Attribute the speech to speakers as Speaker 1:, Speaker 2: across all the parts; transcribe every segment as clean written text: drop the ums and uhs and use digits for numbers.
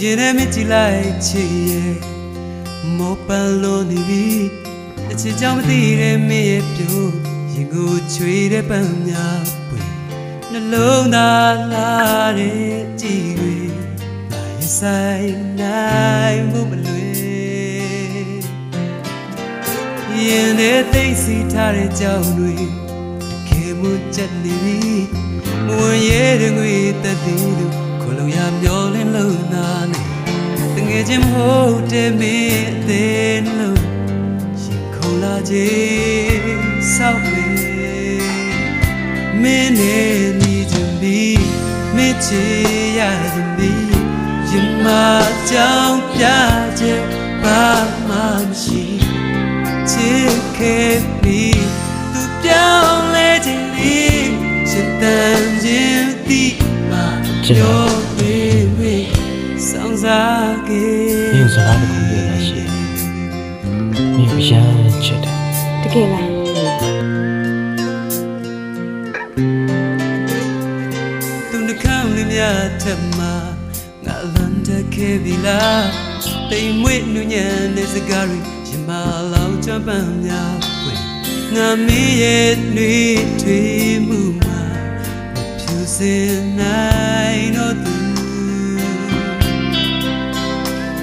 Speaker 1: ရင်ထဲမြစ်ကြည့်လိုက်ချစ်ရဲ့မောပန်းလို့နေပြီအချစ်ကြောင့်မသိတဲ့မင်းရဲ့ပြိုရင်ကိုချွေတဲ့ပန်းများပွေနှလုံးသားလာတဲ့ကြည်တွေငါရင်ဆိုင်နိုင်မှုမလွယ်ရင်ထဲသိသိထားတဲ့ကြောင်တွေခေမှုချက်နေပြီမဝင်ရတဲ့ငွေတက်သေးလို့ခလုံးရမျောလင်းလို့နာနေတငယ်ချင်းမဟုတ်တဲ့မင်းအသေးလို့ရင်ခုန်လာခြင်းဆောက်လေမင်းနဲ့နေချင်ပြီးမင်းချေရချင်ပြီးရင်မကြောင်ပြခြင်းဘာမှမရှိချစ်ခဲ့ပြီးသူပြောင်းလဲခြင်းလေးရှင်တန်ခြင်းတိမှာပြောပေးပေးဆောင်စားခဲ့
Speaker 2: 你有啥子空别那些你不想觉得
Speaker 3: တကယ်လား
Speaker 1: သူနှခမ်းလေးများထက်မှာငါလန်တက်ခဲ့ပြီလားတိမ်မွေ့နူးညံ့တဲ့စကားတွေရင်မလောင်ချပန်းများပွင့်ငါမင်းရဲ့နှွေးထွေးမှုမှာဖြူစင်နိုင်တော့သူ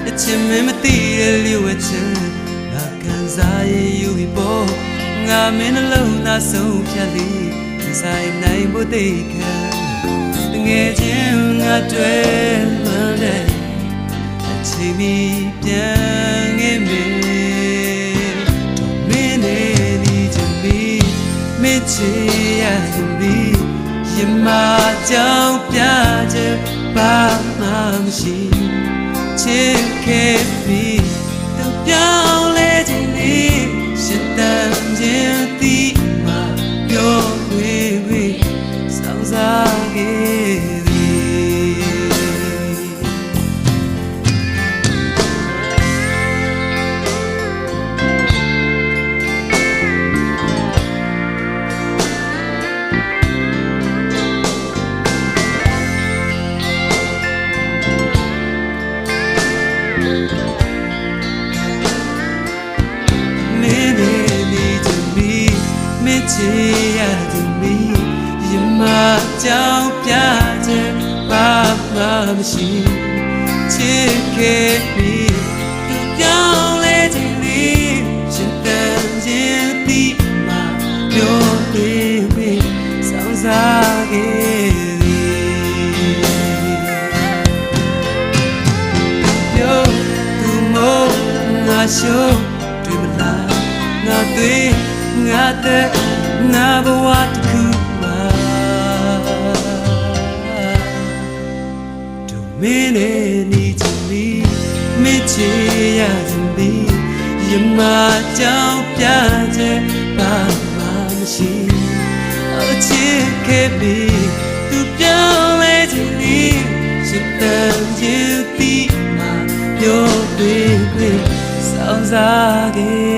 Speaker 1: အချင်မမသိတဲ့လျှို့ဝှက်ချက်ငါကန်စားရင်ယူပြီးပေါ်ငါမင်းနှလုံးသားဆုံးဖြတ်လေးဆိုင်နိုင်ဖို့သိခံငယ်ချင်းငါတွေ့မှန်းတဲ့အချိန်မီပြန်ခဲ့မယ်တော့မင်းနဲ့နေချင်ပြီးမင်းချေရချင်ပြီးရင်မကြောင်ပြချက်ဘာမှမရှိချစ်ခဲ့ပြီးသူပြောင်းလဲခြင်းလေးရှင်တန်ခြင်းတိမှာပြောဝေးဝေးဆောင်စားခဲ့ချေရသူမီရင်မကြောင်ပြခြင်းဘာမှမရှိချစ်ခဲ့ပြီးသူပြောင်းလဲခြင်းလေးရှင်တန်ခြင်းတိမှာပြောပေးပေးဆောင်စားခဲ့ပြောသူမို့ငါရှုံးတွေ့မလားငါတွေ့ငါတဲ့ငါဘဝတစ်ခုမှာဒုမင်းနဲ့နေချင်ပြီးမင်းချေရချင်ပြီးရမကြောင်ပြချက်ဘာမှမရှိအချစ်ခဲ့ပြီးသူပြောင်းလဲခြင်းလေးရှင်တန်ခြင်းတိမှာပြောပေးပေးဆောင်စားခဲ့